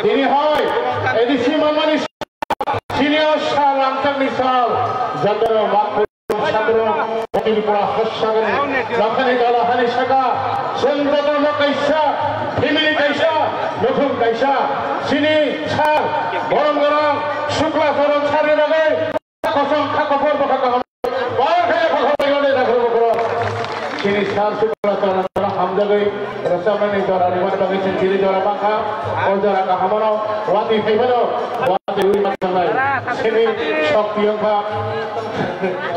তিনি হয় ADC মামানি senior Shah রামচান মিসাল যাদের সাগর পরা হসাগরে লখানি দলহানি শাখা সুন্দর কাইসা ফিমিলি কাইসা নতুন কাইসা সিনি ছাড় গরম গরম শুক্লা চরণ ছাড়ে লাগে কসম খাকা পর্ব খাকা বার খেয়ে কথা বলে দেখো বকর সিনি ছাড় শুক্লা চরণ হামজাগে রসামনি জরা রিমান বাগিছেন দিলি জরা পাখা ও জরা কাহামনো ওয়াতি ফাইবানো ওয়াতি উই মাছালাই সিনি শক্তি অঙ্কা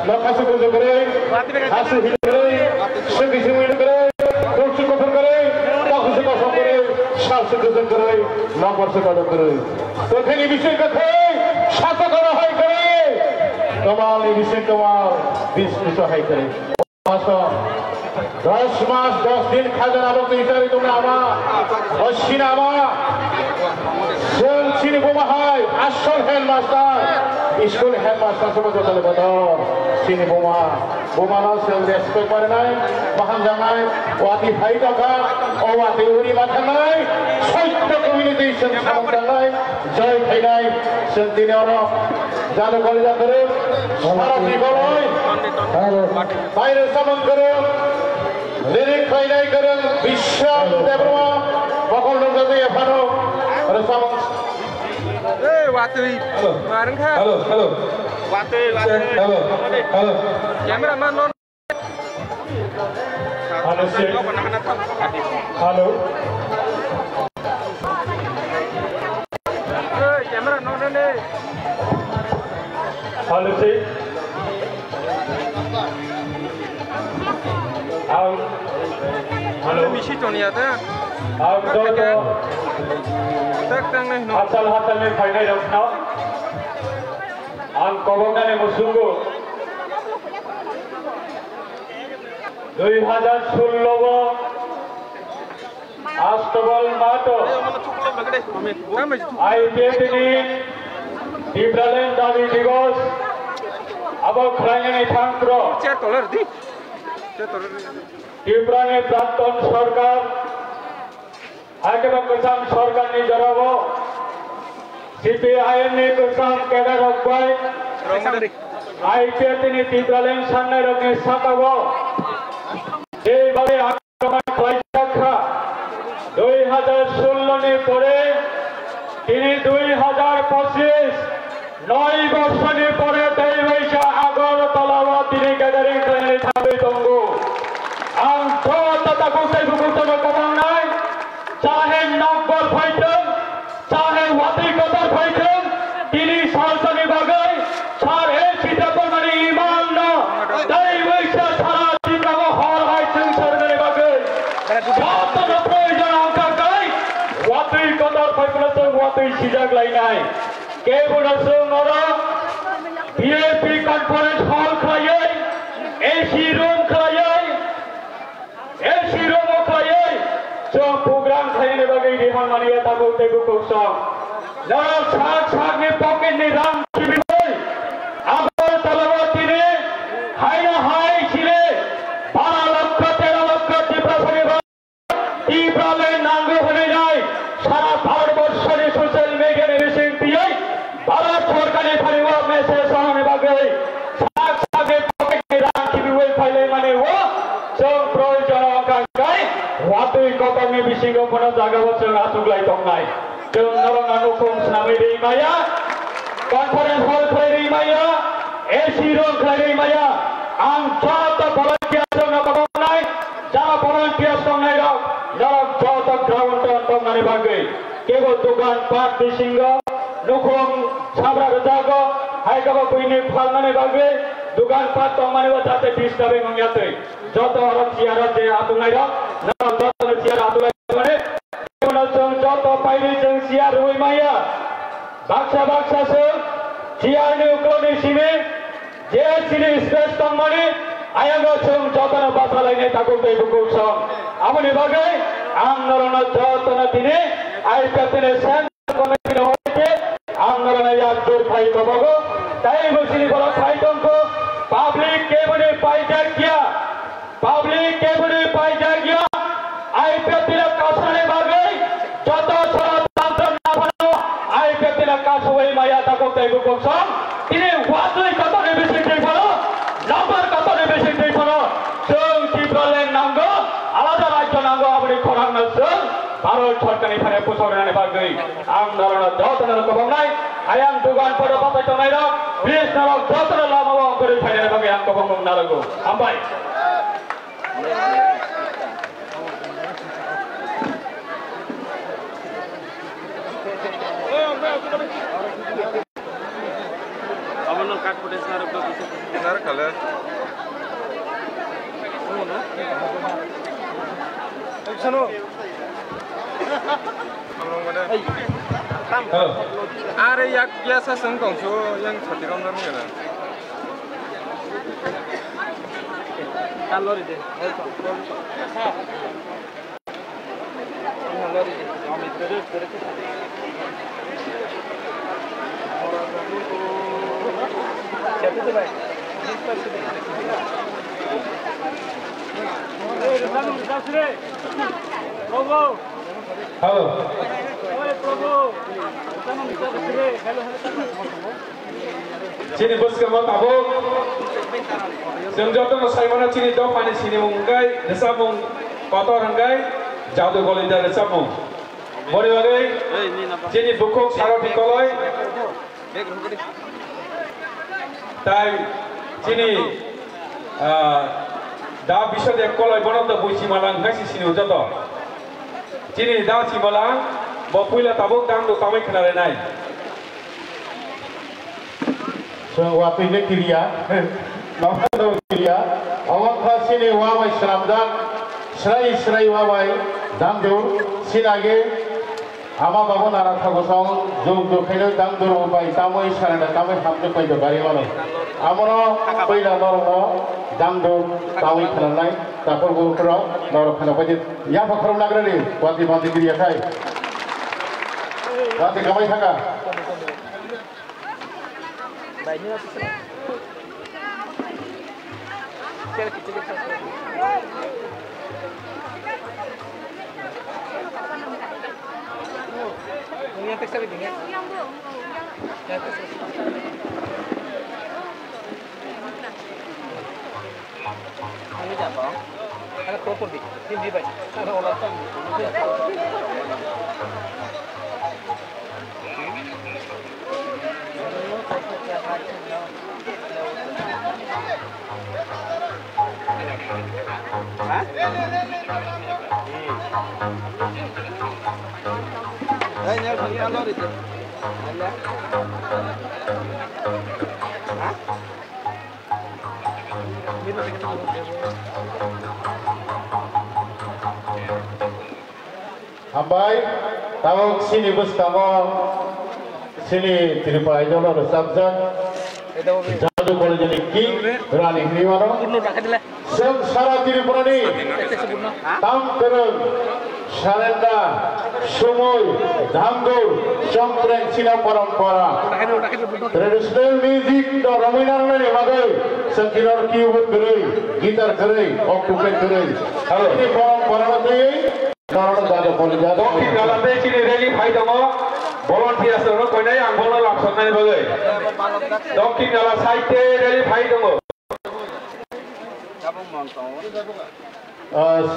লখাসু কুজো করে হাসু হিল করে সেকি সিমিল করে দর্শক কথন করে তখসু কসম করে শাসু কুজো করে লবর্ষ কদম করে তোখানি বিষয় কথা সাত করা হয় করে কমাল এই বিষয় কমাল বিস্মিত হয় করে 10 মাস 10 দিন খাজনা বলতে ইতারি তোমরা আমার অশ্বিন আমার চিনি বোমা হয় আসল হেডমাস্টার স্কুল হেডমাস্টার সময় চলে বদর চিনি বোমা বোমা নাও সেল রেসপেক্ট করে নাই মহান জামাই ওয়াতি ভাই টাকা ও ওয়াতি উরি মাথা নাই সত্য কমিউনিকেশন সমস্যা নাই জয় খাই নাই সেদিনে ওরা জানো কলেজা করে সারা জীবন বাইরে সামন করে লিরিক ফাইনাই করে বিশ্বাস দেবমা বকল নজরে এফানো আরে সামন Watui, kemarin kan? Halo. Watui. Halo. Kameraman non. Halo sih. Halo. Kamera non nih. Halo sih. Halo. Misi Tony ada. Halo. Tak nih non. Hatal में फाइनल रखना आम कोबंगा ने मुसुंगो 2016 अष्टबल मातो आईपीएफनी डिब्रालेन दावी दिवस अब खरांगने थांग्रो डिब्राने प्रांतन सरकार आगे बकसान सरकार ने जराबो CPIM ने कुसान केडर रखवाई IPF ने डिब्रालेन सान्ने रखने साकाबो ये बारे आक्रमण क्लाइंटा 2016 ने परे তিনি 2025 9 বছরে পরে দেইবৈশা আগরতলা তিনি গ্যাদারিং করে থাকবে তঙ্গু আম ছোটটা কোথায় বুকুতনো কমন নাই চাহে নগর ফাইটার চাহে ওয়াতি কদর ফাইটার তিনি সরকারি বাগাই ছাড় এ সিটাপর মানে ইমান না দেইবৈশা সারা জীবন হর হয় সরকারি বাগাই যত প্রয়োজন অঙ্কাকাই ওয়াতি কদর ফাইটার ওয়াতি সিজাগ লাই নাই কে বড়সো নরা বিএপি কনফারেন্স হল খাইয়ে এসি রুম খাইয়ে এসি রুম খাইয়ে जो प्रोग्राम खाइने बगे रेहन मानिया ताको तेगु कोसा नरा छाक ने पॉकेट ने राम शिबिर आगर तलवाती ने हाइना हाई छिले 12 লক্ষ 13 লক্ষ তীব্রসনে তীব্রলে নাঙ্গ হয়ে যায় সারা ভারতবর্ষে সোশ্যাল মিডিয়া মেসেজ দিয়ে ভারত সরকারের ফারিওয়া মেসেজ সামনে বাগে ছাকে পকেট ने राम शिबिर ফাইলে মানে ও जो প্রয়োজন আকাঙ্ক্ষায় ওয়াতুই কতমে বিশিঙ্গ কোন জায়গা বছর আসুগলাই তংনাই जों नरंगा नुकुम स्नामै दैमाया कन्फारेन्स हल खालाय दैमाया एसि रुम खालाय दैमाया आं जत भलान्टियार जों नबावनाय जारा भलान्टियार संनाय रक जारा जत ग्राउन्ड तंनानै बागै केबो दुकान पाट बिसिंग नुकुम साब्रा जागो हाइगाबा बइनि फालनानै बागै दुकान पाट तंनानै जाते डिस्टार्बिं नंयातै जत हर चियार जे आतुनाय रक नरं जत चियार आतुनाय माने जों जत पाइरि जों चियार रुइमाया बाक्सा बाक्सा जों चियार नि उक्लनि सिमे जे सिनि स्पेस तंमानि आयांगो जों जतन बासालायनाय ताको दैबुखौ सं आमनि बागै आं नरना जतन दिने आइपातने सेन्ट्रेल कमिटिनि होइते आं नरना यादुर फाइ गबगो ताइ बसिनि बला फाइटंको पाब्लिक केबनि पाइजाकिया पाब्लिक केबनि पाइजाकिया आइपातने कासने बागै जत sawai maya takok tai bukom sam ini wadui katone besing dei phalo number katone besing dei phalo जों टिप्रालेन नांगौ आलादा राज्य नांगौ आबनि खरांनो जों भारत सरकारनि फारे फोसावनायनि बागै आं नारायण जतन कबांनाय आयां दुगान पद पातायतनाय रक प्लिज नारक जतन लामाव अंकरि फायनायनि बागै आं कबां नारगौ हामबाय Aman kat pudes narak do narak kala Sano Among mana Halo. Are yak biasa sengkong so yang chatiram nar mungkin kalori de kalori de kami terus siapa tu baik Halo. Sini bos kamu tahu? Sejauh saya mana sini doa panen sini mungkai, desa mung kotor mungkai, jauh tu boleh dah desa mung. Boleh boleh. Sini buku sarap dikoloi. Tai sini dah bisa dia koloi bono tu buisi malang kasih sini ujar tu. Sini dah si malang, bapuila tabuk dang tu kami kenal nai. Waktu ini kiria, nama tu kiria. Awak kasih ni wawai seramdan, serai wawai, dangdur, sinage. Ama babu narak kagosong, jom dokenya dangdur upai, tamu isyarat, tamu hamil kau juga bari mana. Amano pila dorong dangdur, tamu iklan lain, tapur guru kerau, dorong kena pajit. Ya fakrum nagra ni, wati kiria kai. Wati kamai thaka. Baiknya yang teks sabi dingan. Yang teks. Ini apa? Ada kopor di. Ini baik. Ada olah tam. Hah? Nyal bagi alor itu. Allah. Hah? Ini pengen alor. Ambai, tahu sini bos kamu sini Tirupati jono resepsi. Jadu boleh jadi ki, berani ni mana? Sangsara Tirupati, tam terus, sarenda, sumoy, dangdur, songkreng Cina parampara, tradisional music do Ramayana ni bagai, sengkinar keyboard gerai, gitar gerai, octopad gerai. Ini parampara tu Kalau dah boleh jadi. Dokter dalam ni sini rally fight dong. Volunteer seorang kau ni yang boleh laksanakan bagai. Dokter dalam site rally fight dong.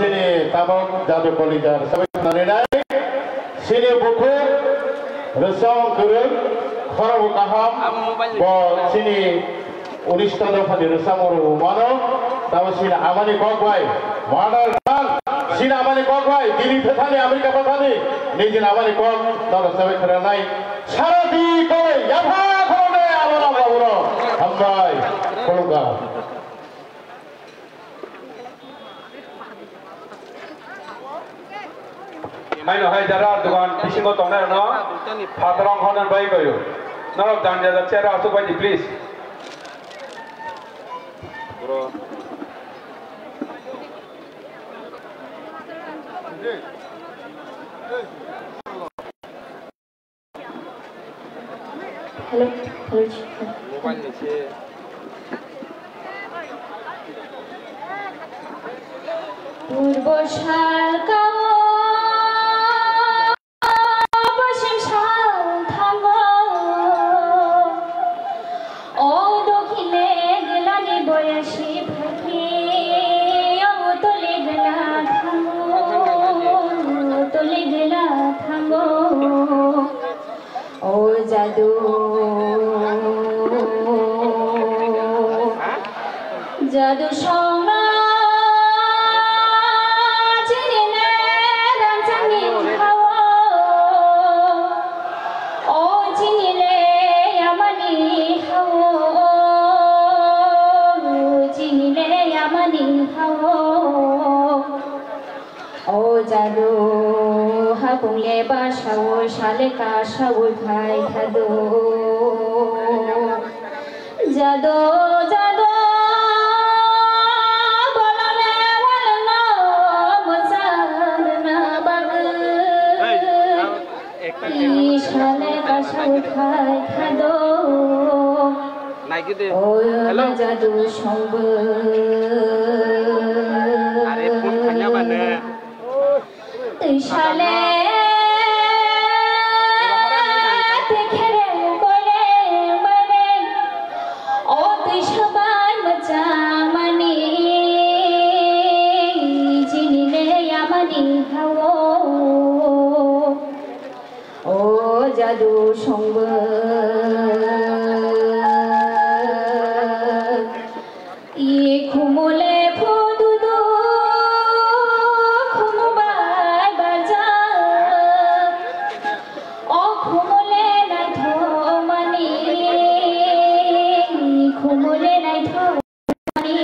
Sini tabung jadu boleh jadi. Sampai mana ni? Sini buku resong kurang, kharabu kaham. Bawa sini unis tahun pada resong orang mana? Tahu sini amani kogwai, mana? Sini amani kogwai, dili petani Amerika petani. Ni jen amani kog, tahu sampai keranai. Sarati kau, yapa kau ni awal. Ambai, kolga. Main hai jarak dugaan bisingo tongner no, patrong honan baik kayu. Narok dan jarak cerah tu bayi please. Bro. Hello. Mobile ni sih. Purbo जादू सोना जिने रंजनी हवा ओ जिने यामनी हवा जिने यामनी हवा ओ जादू हापुले बाशाओ शाले काशाओ भाई खादो जादू जादू बोलने वाला ना मचाना बाग शाले काशाओ भाई खादो ओ जादू शंभ अरे फोन खाने बने शाले देखे रे बोले बोले ओ तुई सबाई मजा मनी जिनिले यामनी हावो ओ जादू संग ये खुमुले फुदुदु खुमुबाई बाजा ओ खुमुले नाइ थमानी खुमुले नाइ थमानी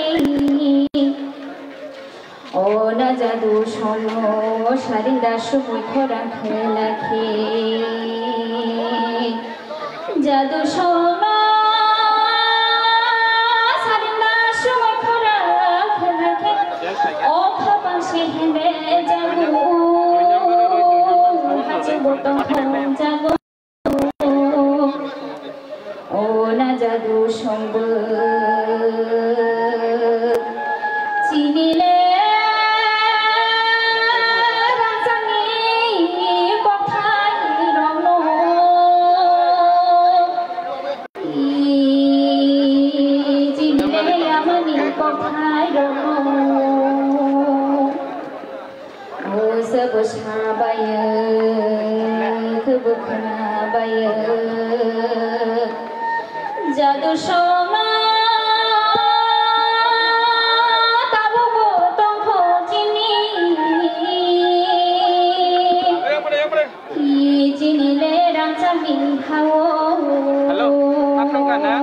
ओ ना जादु सोनो सारिदा समय खरा खेलाखे जादु सोनो सारिदा समय खरा खेलाखे ओ खाबांसे हेमे जागु हाजे बतं जागु ओ ना जादु संग चिनिले राजानि कथाय रंग चिनिले यामनि कथाय रंग ओ सब साबायो खोबो खोनाबायो जादु सोना ताबो गौतमखौ जिनि जिनिले रांचानि हावो हेलो थांगोन ना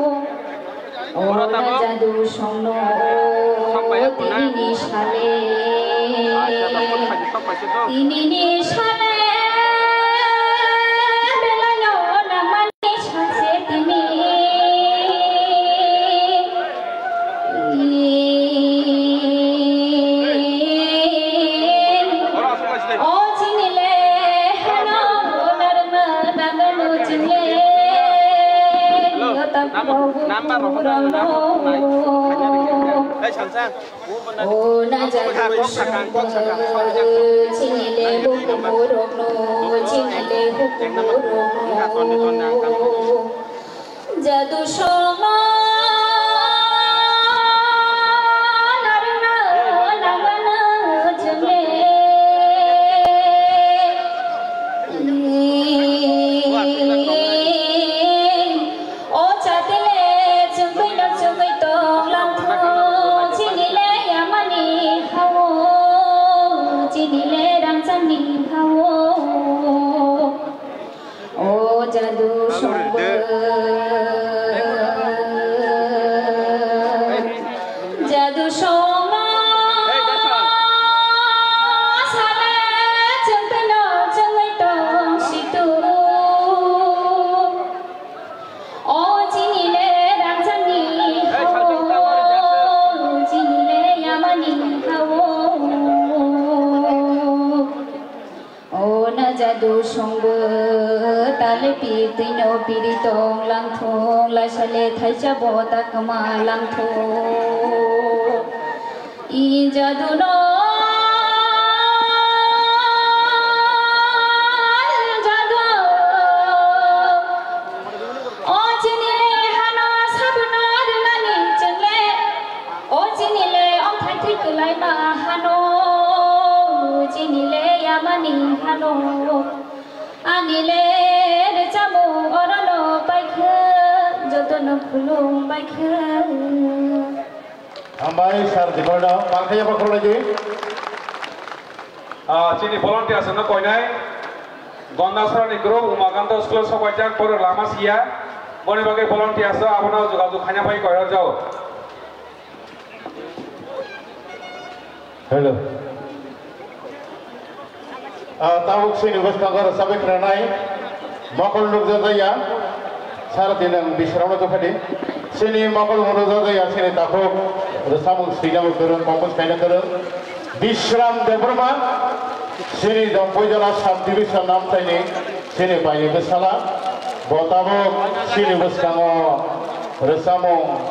ओ जादु सोनो तिनि साले तिनि साले बेलायाव नामानि सासे तिनि ओ जिनिले हेनो नारनो नागनो जिनिले ओ ना जादु संग जिनिले हुकुमुरनो जिनिले हुकुमुरनो जादु सोना नारनो नागनो जिनिले ओ चातेले जुगैनो जुगै दं लांथो जिनिले यामनि हावो जिनिले रांचानि हावो ओ जादु संग जादु सोना साले जोंखैनो जोङै दं सितु ओ जिनिले रांचानि हावो जिनिले यामनि हावो ओ ना जादु संग ताले पितैनो पिरितं लांथं लाइसाले थाइजाबो दाकमा लांथं इ जादु न जादु ओ जिनिले हाना साबना रनानि जोंले ओ जिनिले अन्थाइ थैखोलायना हानो जिनिले यामनि हानो आनिले रेजामो अरनो बाइखो जतन खुलुम बाइखो Ambai sar di mana? Pakai apa kalau lagi? Sini volunteer sana kau ini. Gondasra ni grup Umakanto School Sokajak por lama sia. Boleh bagi volunteer sa apa nak juga tu hanya bagi kau jauh. Hello. Tahu sini bos kagar sampai keranai. Makul nuk jaya. Sar dinang bisrauna tu kadi. Sini makul nuk jaya sini tahu. Resamung sini berkerun kompos kaya kerun. Bisram Debrma. Sini dampu jala subdivision nam tadi. Sini bayi besala. Botamu sini bos kagar. Resamung.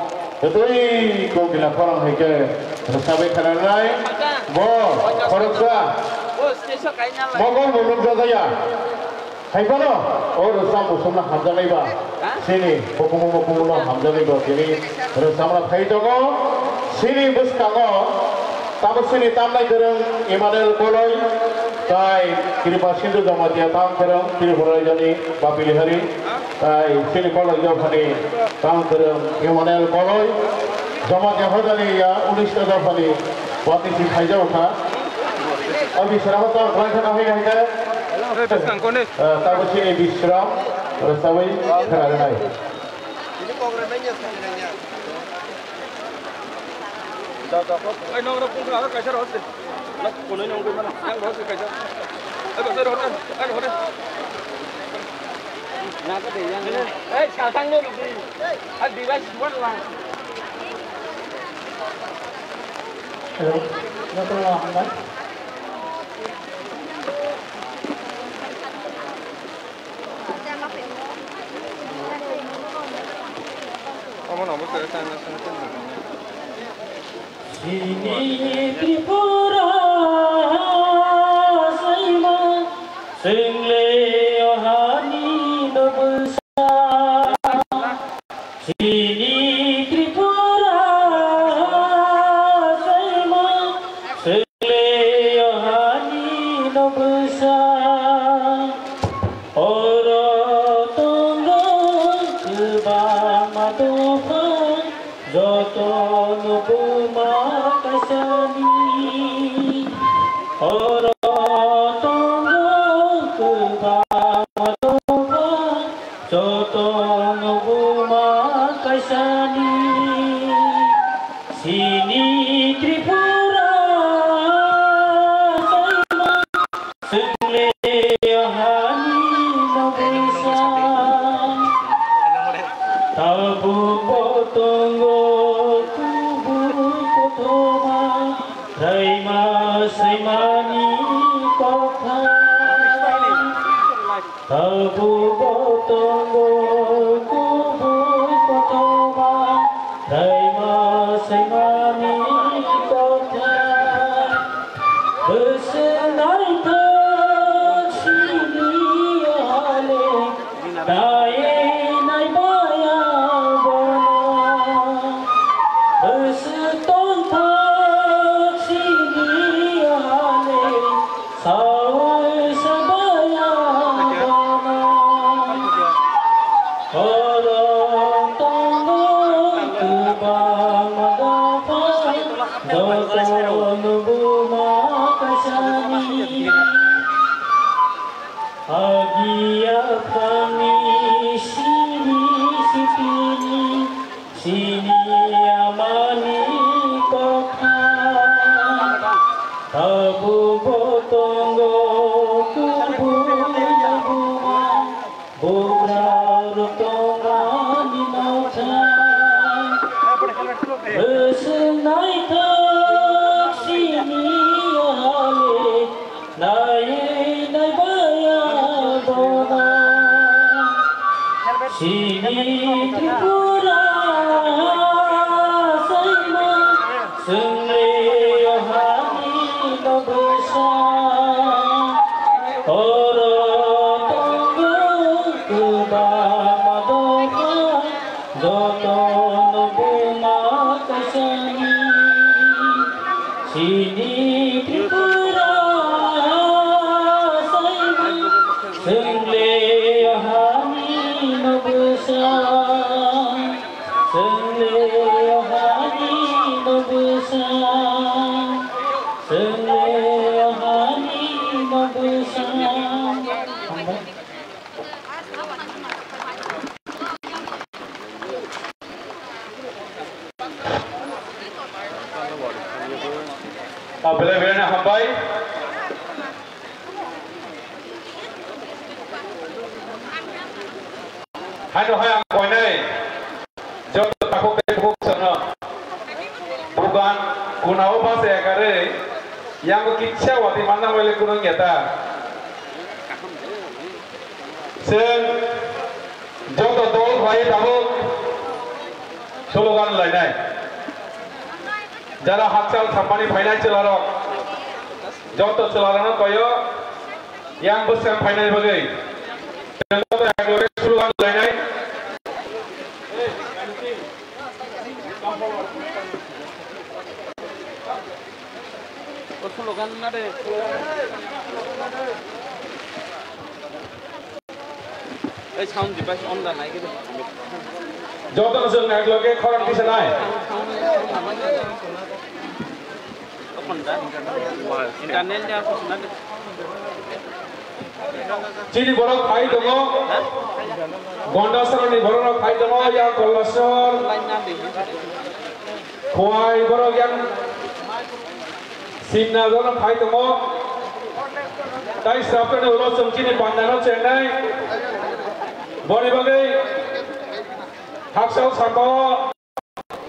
Jadi kau bila korang heke. Sampai keranai. Bo korupsa. Makul nuk jaya. Hai kono, orang sambu semua hamzah leba. Sini, pokumu hamzah leba. Sini, orang sambu hai jogo. Sini bus kango. Tamu sini tamlai kereng Emmanuel Koloi. Tai kiri pasin tu jama dia tam kereng kiri borai jani bapili hari. Tai sini koloi jauh hari tam kereng Emmanuel Koloi. Jama dia hari ya 19 jauh hari. Wati si hai jauh ka. Abi serapat tam kelai kana hai hai. Tahu sini Bisram, Rasawi, Keranai. Ini programnya sebenarnya. Ay nomor pun ada kaisa rote. Nak punai nomor mana? Yang rote kaisa. Ay rote rote. Ay rote. Nak ke dia yang. Eh, sekarang ni. Ay device buat lah. Hello. Nak tolong Ahmad. Sini Tripura Saima Single Yohani Nobsa Sini Tripura Saima Single Yohani Nobsa Oro Tonggo Kubama Tofan Joto Nubuma Kasani Oro Tonggo Kubama Tofan Joto Nubuma Kasani Sini Tripura Saima Single Yohani Nobsa Tabu potonggo tubu potoma Raima Saimani kotha Tabu potonggo tubu potoma Raima Saimani kotha Besenai tak sini hale Daye nai baya bona Beseton tak sini hale Sawai sabaya bona Orang tangga kebang madapan Joton buma kasani Agia kami sini sipini Sini amani kota Tabu botonggo kubu bunga Bugra rotonga di mata Besenai tak sini hale Nai baya bona Sini Tripura Saima Single Yohani Nobsa Oro Tonggo Kubama Tofan Joto Nubuma Kasani Sini Tripura Saima Single Yohani Nobsa Single Yohani Nobsa Bela-bela nak hambai. Hai no hai ang koi nai. Jom takut takut sana. Bukan kunau bahasa kare. Yang kitcha wati mana boleh kunang kita. Sen jom to dol bhai tabuk. Slogan lai nai. যারা হাতচাল থাম্পানি final চলারক যত চলারানো কয় young বসেম final বাগৈ যত একলগে slogan লাইনাই slogan না রে এই sound device on the নাই কিন্তু যত জন একলগে খরণ দিছে নাই internet-nya apa sebenarnya? Cini borok khai dongo, Gondasarani borok khai dongo yang kolasor, Kuai borok yang Simna borok khai dongo, Tai sapane ulosum cini bandana Chennai, Boni bagai, Haksau sambawa,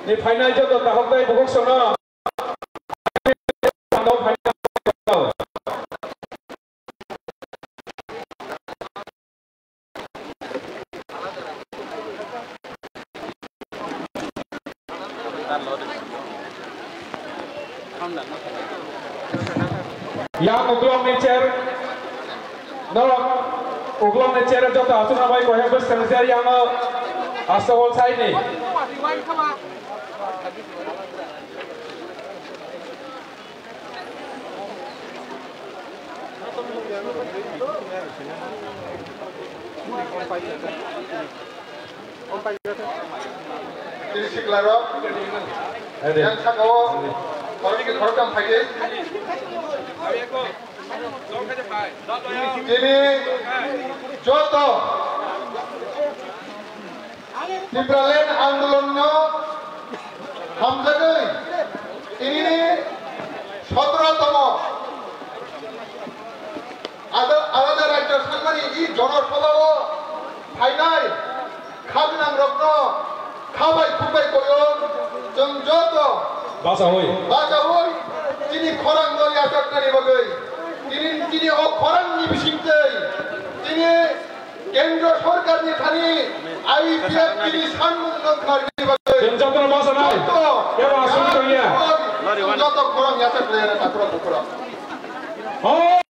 ni final jodoh tahok dai bukuk sono. Yang uglong necer, nolok uglong necer jauh tak asal namai kau yang bersenjata yang asal saya ni. Ini siklaro, yang sangawo, kalau ini korban pagi. Ini joto, Tibralen Andolonno, Hamzagai, ini 17তম আলাদা রাজ্য সাংবাদি ই জনসভাও final খাবনাং রত্ন খাবাই খুবাই করিও जों যত Bahasa hoi তিনি খরাং দলি আটকনানি বাগৈ তিনি ও খরাংনি বিসিংতৈ তিনি কেন্দ্র সরকারনি থানি আইপিএফ তিনি সানমুং নংখারনি বাগৈ যত bahasa nai, কেবা আসুন কইয়া, যত খরাং আটকনানি তাকরা বকরা oh.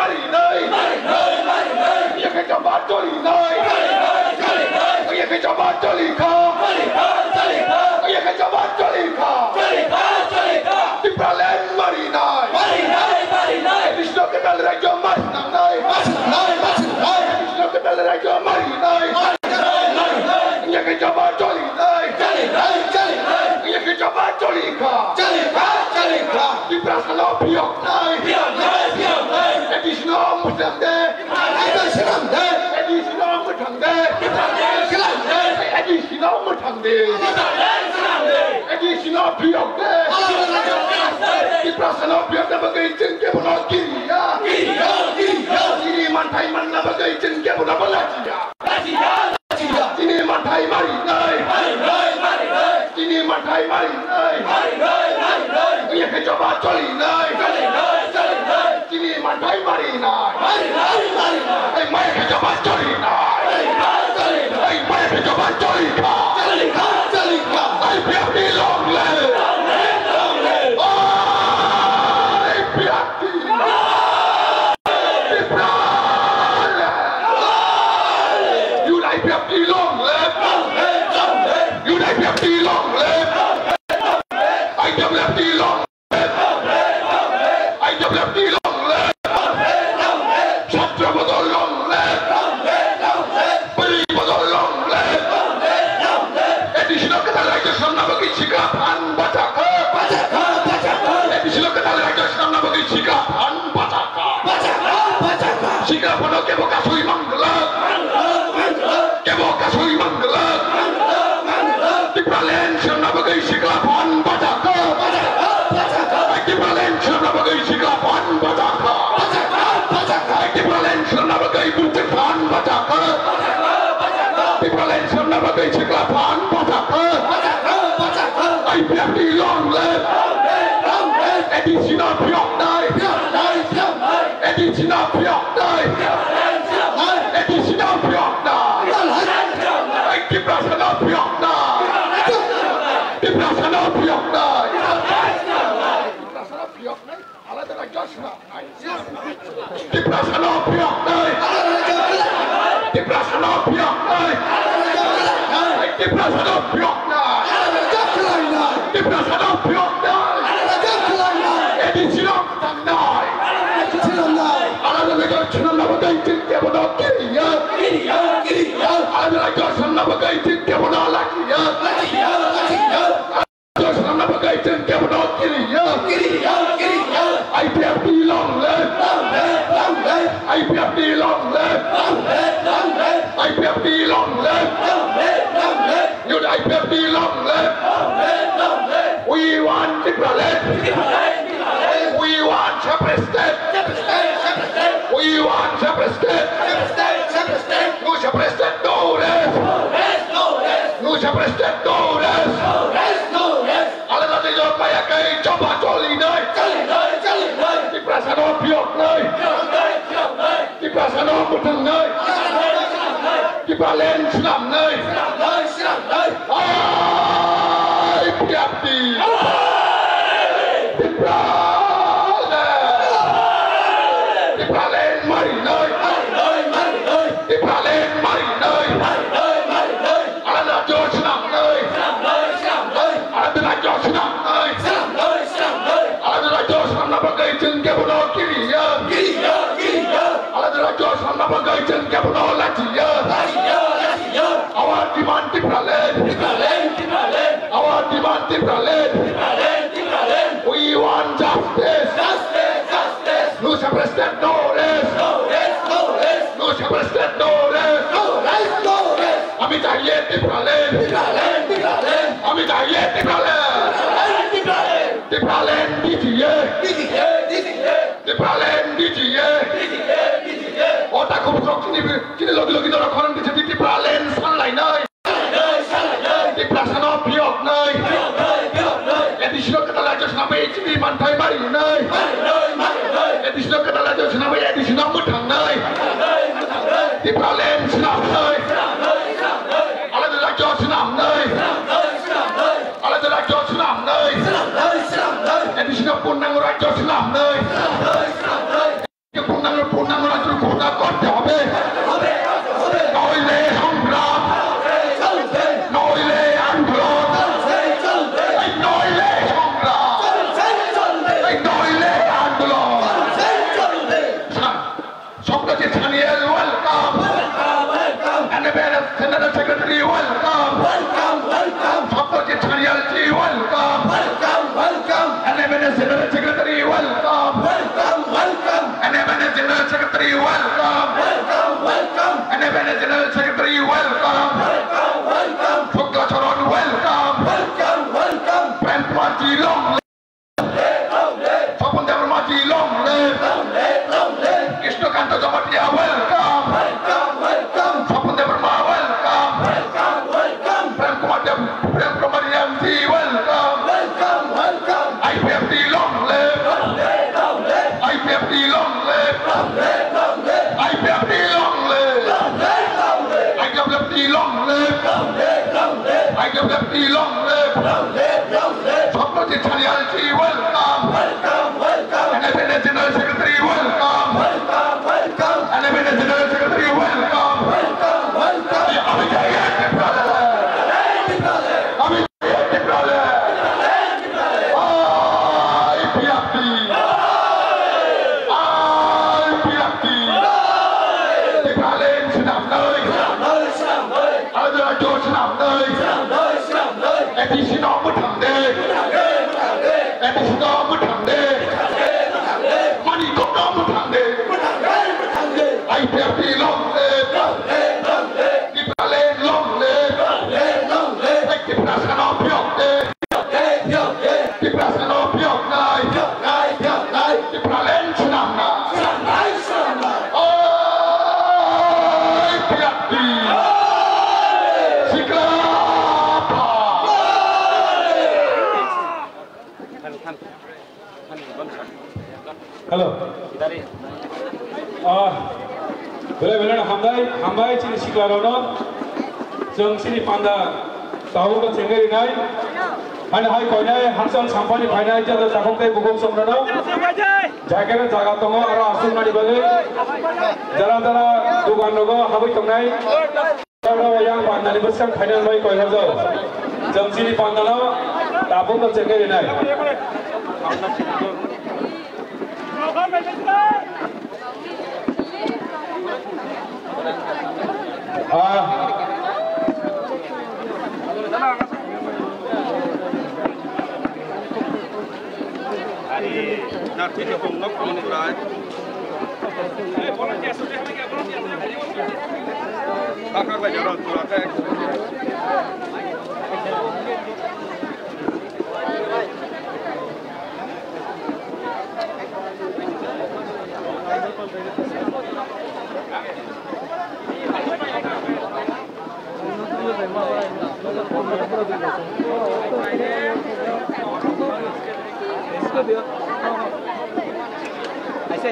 Marinai, Marinai, Marinai, Marinai, Sunday. Additional Piok Day. The person of Piok Navigation Gabonakia. Ini mantai man navigation Gabonabalatia. Ini mantai marinai. Ini mantai marinai. Ini kecoba colinai. Ini mantai marinai. Hey, mai kecoba colinai. Hey, mai kecoba colika. Hey, biar di long live. Additional Piok Day. Additional Piok Day. Additional Piok Day. Additional Piok Day. Additional Piok Day. Additional Piok Day. Ala dah Joshua. Additional Piok Day. Additional Piok Day. Additional Piok Day. Additional Piok Day. Additional Tanai. Ala dah Joshua navigation Gabonakia. Ala dah Joshua navigation Gabonakia. Joshua navigation Gabonakia. IPFD long live. IPFD long live. IPFD long live. You're IPFD long live. We want Timberland. We want Shepherd State. We want Shepherd State. No Shepherd State, no rest. No Shepherd State, no rest. Ala dah dijawab payah kaya coba coli dai. Di perasaan Piok dai. Di perasaan Muteng dai. Di Balen Senam dai. Hai Piakti. Di Balen mari dai. Di Balen mari dai. Ala dah jauh senam dai. Ala dah jauh senam dai. Ala dah jauh senam nak pakai jengke bodoh kiri ya. Ala dah jauh senam nak pakai jengke bodoh lagi ya. Our demand Timberland. Our demand Timberland. We want justice. No Shepherd State, no rest. No Shepherd State, no rest. Kami चाहिए Timberland. Kami चाहिए Timberland. Timberland DGA. Timberland DGA. Otak kubur kini lagi orang koran di sini Timberland sanlai nai. Timberland Piok nai. Additional kata laju sampai sini mantai mari nai. Additional kata laju sampai additional mutang nai. Timberland senam nai. Ala dah laju senam nai. Ala dah laju senam nai. Additional punang laju senam nai. Punang laju punang kau jabe. Noile hongram. Noile angklon. Noile hongram. Noile angklon. Somebody Daniel welcome. And the Senate Secretary welcome. Somebody Daniel G welcome. And the Senate Secretary welcome. And the General Secretary welcome. And the General Secretary welcome. Welcome. Deputy Chalialchi, welcome. And Independent General Secretary, welcome. And Independent General Secretary, welcome. Hello. Bela hambai cini siklarono, jeng sini panda tahu ke cengeri nai, anda hai kau nai hasil sampani finai jatuh cakap teh buku somrono, jaga jaga tongo arah asun nadi bagai, jara dugaan logo habis tongai, kalau yang panda ni besar final mai kau hasil, jeng sini panda lo tahu ke cengeri nai. Nanti dia punggung komunik lain. Kakak lagi orang tua kayak. ऐसे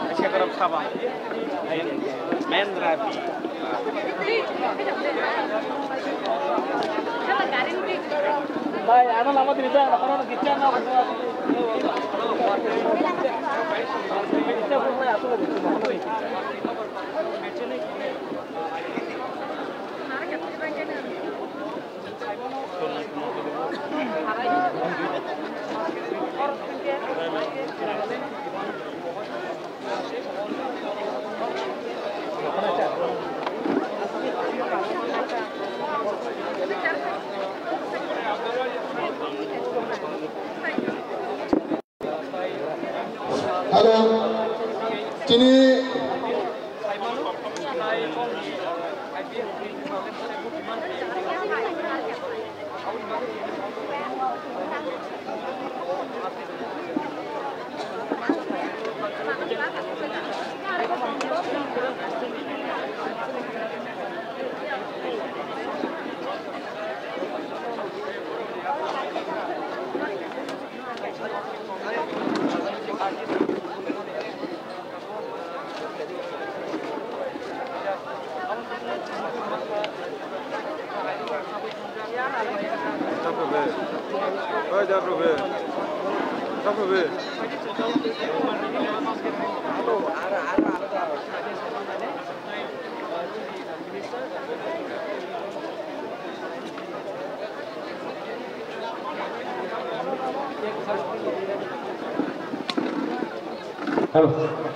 अच्छा करब साबा main drive भाई आना लगा दिया ना अपना किचन ना Halo, kini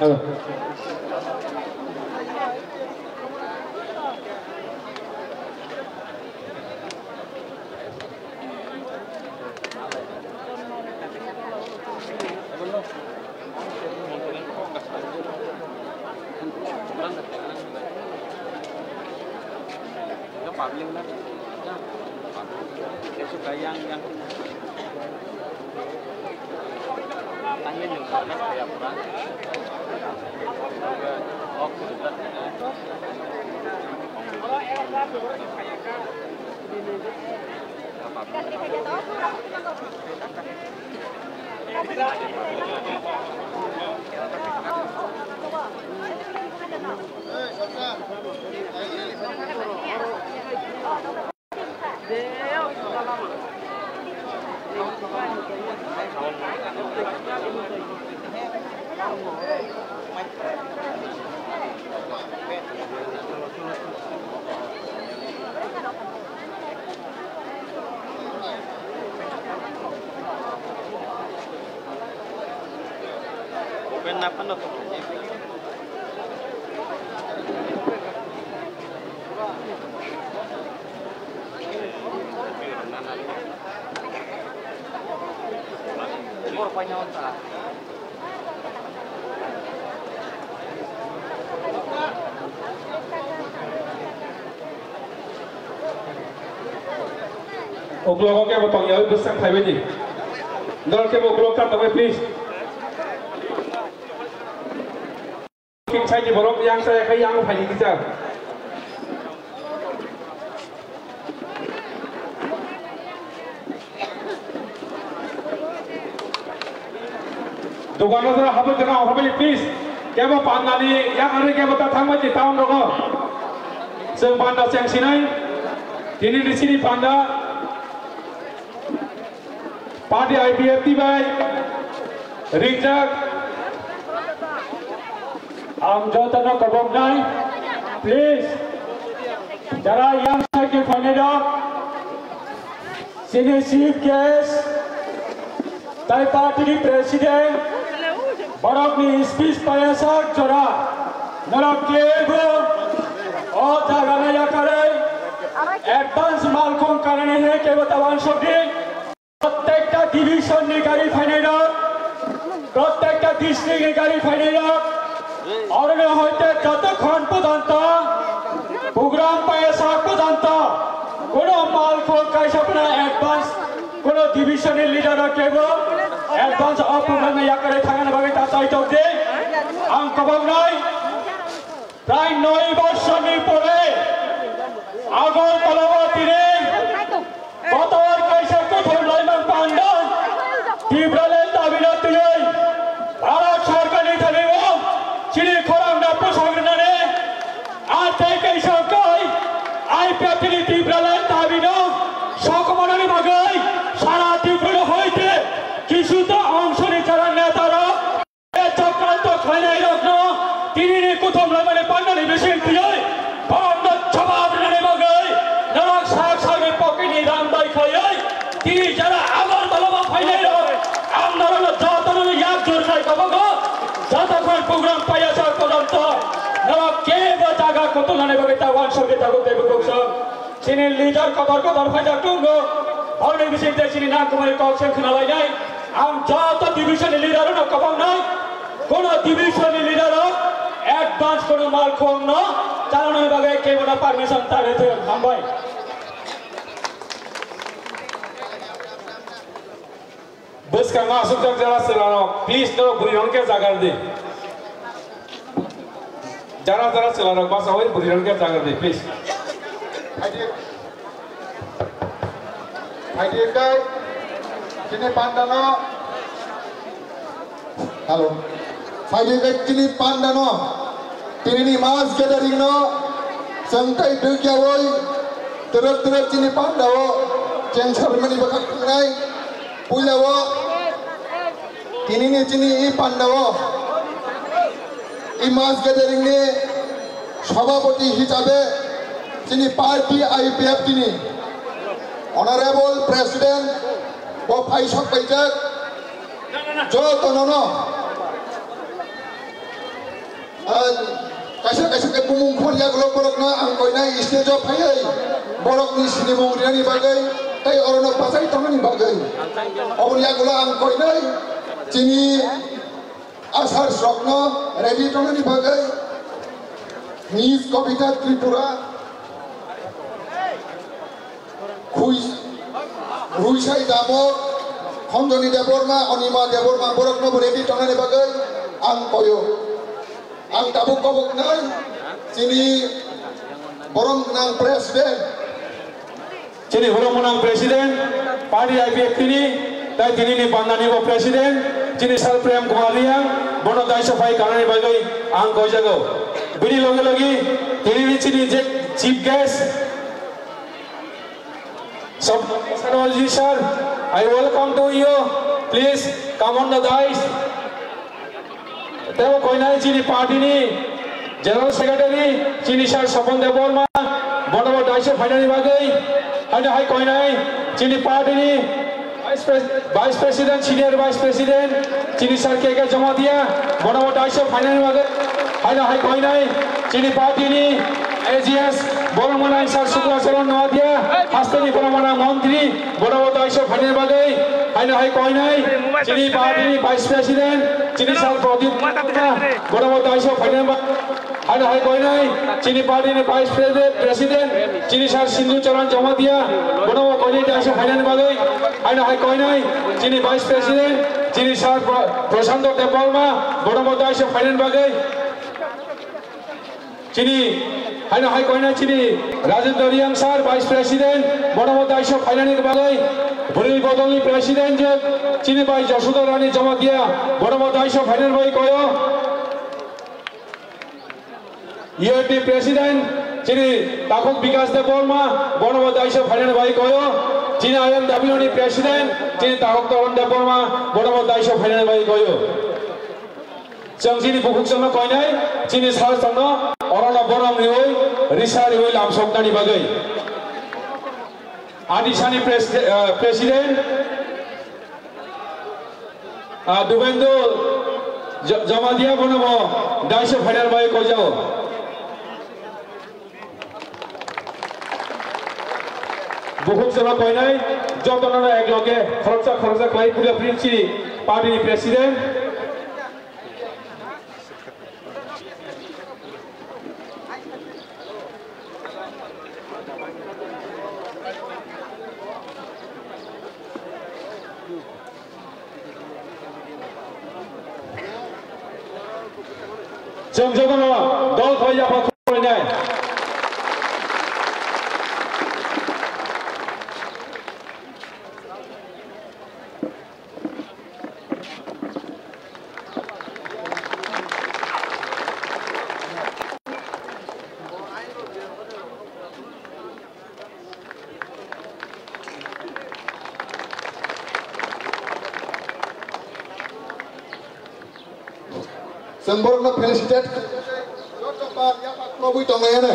Halo. Oklahoma ke botong ya besar thai bedi. Dal ke Oklahoma kat tamai please. King chai ji borok yang saya kai yang phai ni cha. Dogan na sara habu jana habu please. Ke bo pandani yang ari ke bota thang mai taun rogo. Seng panda seng sinai. Tini di sini panda Party IPFT by Ringjak Amjotana Kabobnai, please. Jara yang sakit fanedok. Sini chief guest. Tai party di presiden. Borok ni speech payasak jora. Narap kebo. Oh jagana ya kare. Advance malcolm karane hai kebo tawan shobdi. প্রত্যেকটা division নিয়ে গাড়ি final প্রত্যেকটা ডিস্ট্রিক্টে গাড়ি final অরণ্য হইতে যতক্ষণ পর্যন্ত programme paisa পর্যন্ত কোনো মাল ফোন কাইসাপনা অ্যাডভান্স কোনো ডিভিশনের লিডার কেব অ্যাডভান্স অপ্রোগ্রাম ইয়াকারে থাকার ভাবে তা চাইতে হবে আম কবাব নাই প্রায় 9 বছর পরে আগরতলা তীরে কতবার কাইসা কোথাও লাইমান পান্ডান তীব্রালের দাবিনা তুই ভারত সরকার নির্ধারিত চিনি খরাম না প্রসঙ্গে আর থেকে সরকার আইপিএফটি তীব্রালের দাবিনা সকমনের ভাগে সারা তীব্র হইতে কিছুটা অংশ নিচারা নেতারা চক্রান্ত খাইনাই রত্ন তিনি কোথাও লাইমানে পান্ডানি বেশি তুই বন্ধ জবাব নেনে ভাগে নারাক সাহেব সাহেবের পক্ষে নিরাম দায় খাই তিনি যারা আমার বাবা ফাইনাল আন্দোলন যতন এক জোর নাই কবগো যতক্ষণ প্রোগ্রাম পাইয়াছে পর্যন্ত নারাক কে বা জায়গা কত নানে ভাগে তা ওয়ান সঙ্গে তাগো দেব কোকস চিনি লিডার কদর ফাইজা টুঙ্গো ভরনে বিশেষ দেয় চিনি না কুমারী কক্সেন খুনালাই নাই আম যত ডিভিশন লিডার না কবং নাই কোন ডিভিশন লিডার অ্যাডভান্স কোনো মাল খোম না চালানোর ভাগে কে বড় পারমিশন তারে তো হামবাই बस करना असुख तक जरा चलाना प्लीज तो बुरीरंग के जागर दे जरा जरा चलाना बस और बुरीरंग के जागर दे प्लीज आइडिया का जिन्हें पांडानो हेलो आइडिया का जिन्हें पांडानो तिनी मास गैदरिंग नो संताई दुर्गा वोई तरत जिन्हें पांडावो चेंसर मनी बकक नहीं पुलावो তিনি চিনি এই পান্ডব এই মাস গ্যাদারিং এ সভাপতি হিসাবে যিনি পার্টি আইপিএফ তিনি অনারেবল প্রেসিডেন্ট ও ফাইসক বাইজাক যতনন কাইসা কাইসা কে বুমুং খরিয়াগুলো বরকনা আं কইনাই স্টেজও ফাইयै বরকনি সিনি মুংরিয়ানি বাগै তাই অরণ্য বাজাই তংনি বাগै অবনিয়াগুলো আं কইনাই চিনি আসার স্বপ্ন রেডি টঙ্গনি বাগै নিজ কবিতা ত্রিপুরা রুইসাই দামক খন্দনি দেবর্মা অনিমা দেবর্মা বরকনো রেডি টঙ্গনি বাগै আं কয়ো आं दाबो कबक नै चिनि बरम नां प्रेसिडेंट चिनि बरम नां प्रेसिडेंट पार्टी आईपीएफ तिनी ताई तिनी नि बान्दानि बो प्रेसिडेंट चिनि साल प्रेम कुमार रिया बनो दाय सफाई खानानि बागै आं कइजागौ bini logi logi tini chini chief guest Sarojji sir, I welcome to you. Please come on the dais. Tebo koinai chini party ni general secretary chini sir Sapon Deborma bonobo daisho finally bagai. Hada hai koinai chini party ni vice president senior vice president chini sir ke jama diya bonobo daisho finally bagai. Hada hai koinai chini party ni AGS Boromana sir Sukracharan Nadia Hastani Boromana Mantri Bonobo daisho finally bagai. Hada hai koinai chini party ni vice president chini sir Pradip Bonobo daisho finally bagai. Hada hai koinai chini party ni vice president chini sir Sindhu Charan jama diya bonobo koinai daisho finally bagai. Hada hai koinai chini vice president chini sir Prashanto Deborma bonobo daisho finally bagai. Chini Hana hai koina chini Rajendra Riyang sir vice president bonobo daisho finally bagai. Buril Bodoli president chini bai Jasudha Rani jama diya bonobo daisho finally bagai koyo. ERT president chini Takok Vikas Deborma bonobo daisho finally bagai koyo. Chini IMW president chini Takok Taron Deborma bonobo daisho finally bagai koyo. Chini bukuk sama koinai chini sar sama orang laboram rioi risari rioi lamsok tani bagai. Adisani president Dubendo Jamadia bonobo daisho final bagai kojao. Bukuk sama koinai jotono ek loge khorcha klai pura princi party president. 정정은 너 거의 아파 그러냐? Semborna felicitate Pak ya Pak Prabu tongene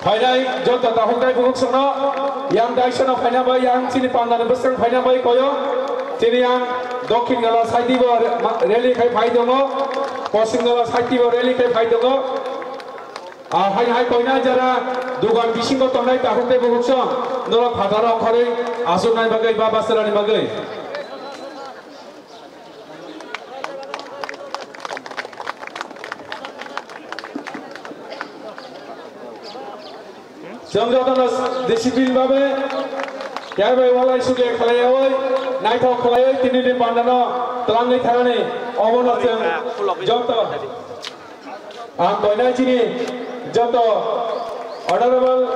Finally, jod tahun dai bukuk sana, yang daisho na final bay yang sini pandan besar final bay koyo, sini yang dokin gala saidi bo rally kai fai dongo, posin gala saidi bo rally kai fai dongo. Hai koina jara dugan bising ko tonai tahun dai bukuk sana, nora khadara khare asun nai bagai baba serani bagai. Jamjatan disiplin babe, ya bae walai suge khalaya oi, nai thok khalaya tini din bandana telangai tharane, obonat joto, koina chini joto honorable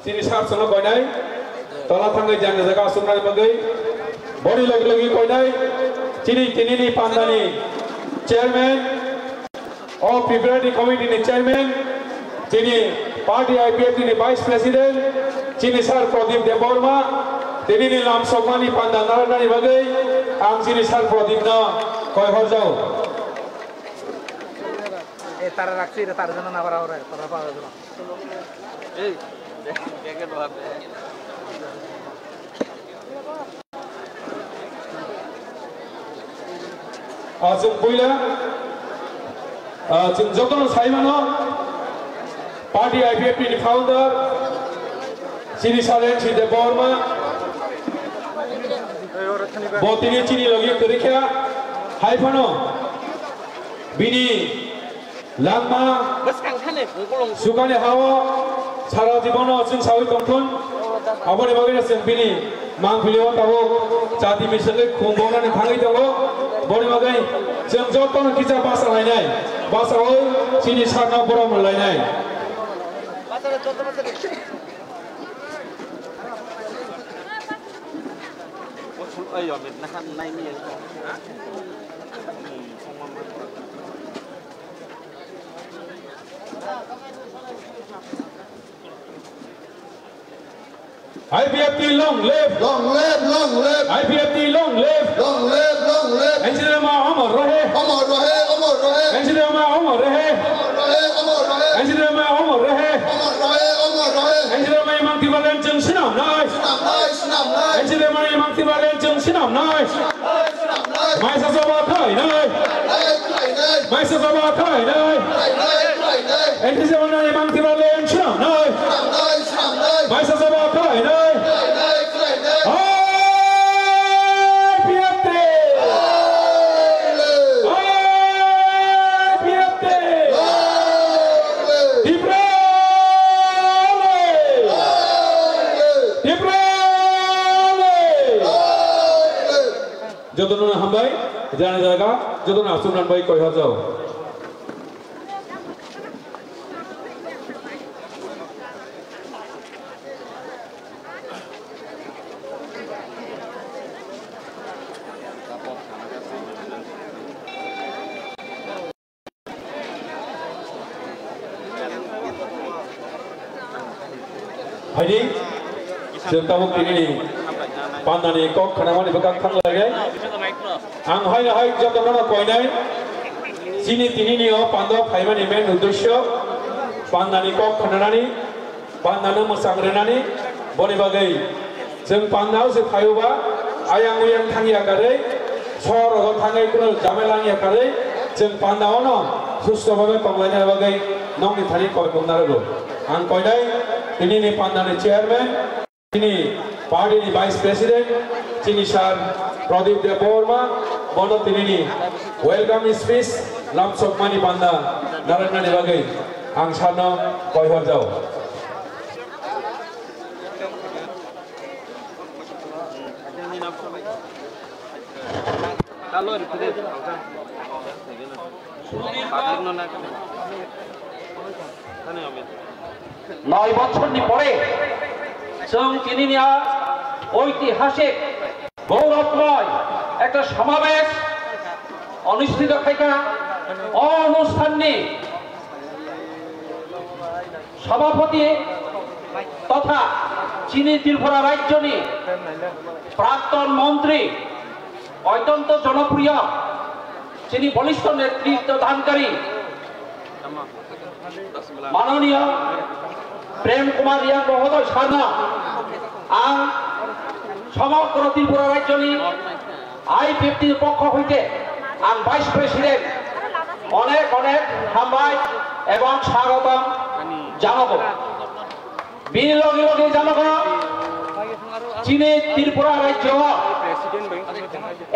sini sar sono koinai tola thangai jang jaga sunai bagai body logi koinai sini ni pandani chairman of preparatory committee ni chairman sini party IPF ni vice president sini sar Pradip Deborma sini ni lam sokmani pandan narani bagai ang sini sar Pradip na koi horjao তারা রাখছি তার জন্য না পারা ওরা তারা পাওয়া যাবে এই দেখে जों पहिला जों जतन साइमानो पार्टी IPFP नि फाउन्डर श्री सालेन छिदे बर्मा बतिनि चिनी लगी करिखा हाइफानो बिनि लामा सुकाने हावा सारा जीवन जों सावै दंथन आबनि बागै जों बिनि मांफिलियाव ताबो जाति मिसले खुंबावनानै थाङै दङ बनि बागै जों जतन किजा बासा लायनाय बासाव चिनी सारना बरा मोनलायनाय IPFP long live, long live, long live, IPFP long live, long live, long live. Engineer Ma Amar Rahe, Amar rahe, amar rahe, Engineer Ma Amar Rahe, amar rahe, amar rahe, Engineer Ma Amar Rahe, amar rahe, amar rahe. Engineer Ma Imam Tibalen Jeng Sinam Nai, Sinam nai, sinam nai, Engineer Ma Imam Tibalen Jeng Sinam Nai, sinam nai, Mai Sa Sa Ba Thai Nai, nai, nai, nai, Mai Sa Sa Ba Thai Nai, nai, nai, nai, nai. Engineer Ma Imam Tibalen Sinam Nai, Sinam nai, sinam nai, Mai Sa Sa Ba Thai Nai, nai, nai, nai, nai. IPFP, IPFP, Jodoh na hambai, jangan jaga, jodoh na asunan baik kau hajau. Hari ini, setahu kini pandani kok kenapa dibekak kan lagi? Ang hai jodoh nama kau ini, sini tini ni pando payman imen udusyo, pandani kok kenapa ni, pandana musangren ni, boleh bagai, jeng pandau se payuba, ayang uyang tangi akare, soro tangi kuno jamelangi akare, jeng pandau no, susto bagai penglanya bagai, nong di tani kau kumnaru, ang kau ini. Ini ni pandani chairman, ini party ni vice president, Chini Sar Pradeep Deborma, bono ini ni welcome speech, lam sokmani panda, narana ni bagai, angsana koi horjau. নয় বছরনি পরে जों दिनैनिया ঐতিহাসিক গৌরবময় একটা সমাবেশ অনুষ্ঠিত খাইকা অনুষ্ঠাননি সভাপতি তথা চিনি ত্রিপুরা রাজ্যনি প্রাক্তন মন্ত্রী অত্যন্ত জনপ্রিয় যিনি বলিষ্ঠ নেতৃত্ব দানকারী মাননীয় প্রেম কুমার রিয়া মহোদয় সারনা আর সমগ্র ত্রিপুরা রাজ্যনি IPFPর পক্ষ হইতে আর ভাইস প্রেসিডেন্ট অনেক অনেক হামবাই এবং স্বাগতম জানাবো বিলগি লগি জানাবো চীনে ত্রিপুরা রাজ্য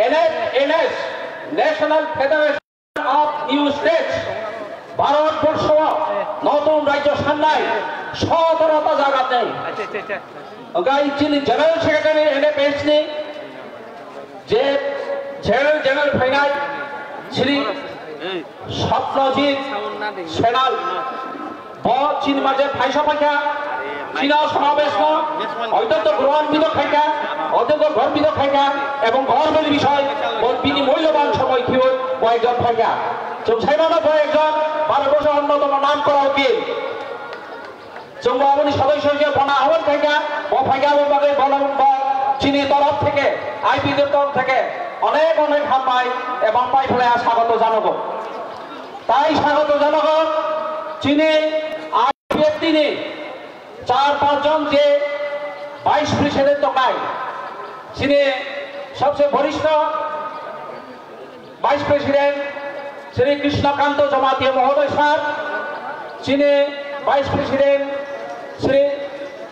NFNS national federation of new states Bharatvarsha নতুন রাজ্য সান্নাই 17টা জায়গা নেই গাই যিনি জেনারেল সেক্রেটারি NFS নেই যে জেনারেল ফাইনাল শ্রী স্বপ্নজিৎ সেনাল চীন মাঝে ফাইসা পাইকা চীনা সমাবেশ অত্যন্ত গৌরবান্বিত খাইকা অত্যন্ত গর্বিত খাইকা এবং গর্বের বিষয় তিনি মূল্যবান সময় কি কয়েকজন খাইকা সাইমানো কয়েকজন ভারতবর্ষের অন্যতম নাম করা উকিল চৌবাবনী সদস্য হিসেবে বনা আহ্বান খাইকা ও ফাইকা বিভাগের চীনের তরফ থেকে IPFPর তরফ থেকে অনেক অনেক হামবাই এবং পাই ফেলে স্বাগত জানাবো তাই স্বাগত জানাবো চীনে IPFP 4-5 জন যে वाइस प्रेसिडेंट तकाय जिनि सबसे वरिष्ठ वाइस प्रेसिडेंट श्री कृष्णकांत जमातिया महोदय सर, जिनि vice president Shri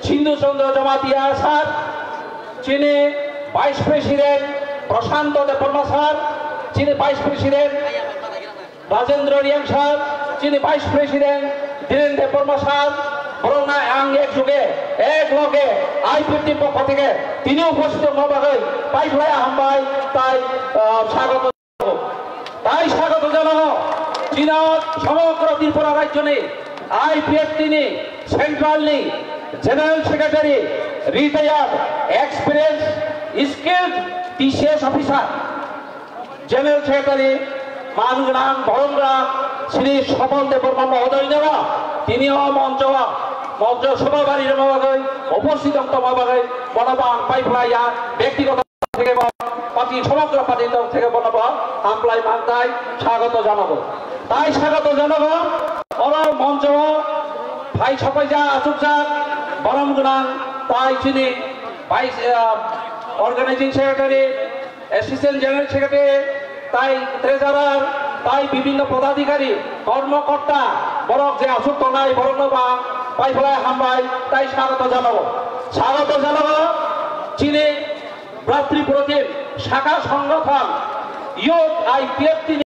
Sindhu Chandra Jamatia sir, जिनि vice president Prashant Debbarma sir, जिनि vice president Rajendra Reang sir, जिनि vice president Dhiren Debbarma sir, बरंना आं एक जुगे एक लगे I-50 पक्ष থেকে তিনি উপস্থিত হওয়ার পাইফলাই হামবাই তাই স্বাগত তাই স্বাগত জানানো চীনত সমগ্র ত্রিপুরা রাজ্যনে I-50 নি সেন্ট্রাল নি general secretary retired experience skilled TCS officer general secretary মানগ্রাম বরংগ্রাম শ্রী স্বপন দেববর্মা মহোদয় নেওয়া তিনিও মঞ্চ সভাবাড়ির মহাবাগৈ উপস্থিত মহাবাগৈ বনবা পাইফলাইয়া ব্যক্তিগত থেকে পার্টি সমগ্র পার্টির তরফ থেকে বনবা হামপ্লাই মানতাই স্বাগত জানাবো তাই স্বাগত জানাবো ওর মঞ্চ ভাই সপাইজা আসুকজাক বরম গুণান তাই চিনি vice organizing secretary assistant general secretary তাই ট্রেজারার তাই বিভিন্ন পদাধিকারী কর্মকর্তা বরক যে আসুক তনাই বরংবা পাইফলাই হামবাই তাই স্বাগত জানাবো চীনে ভ্রাতৃপ্রতিম শাখা সংগঠন ইউথ I-50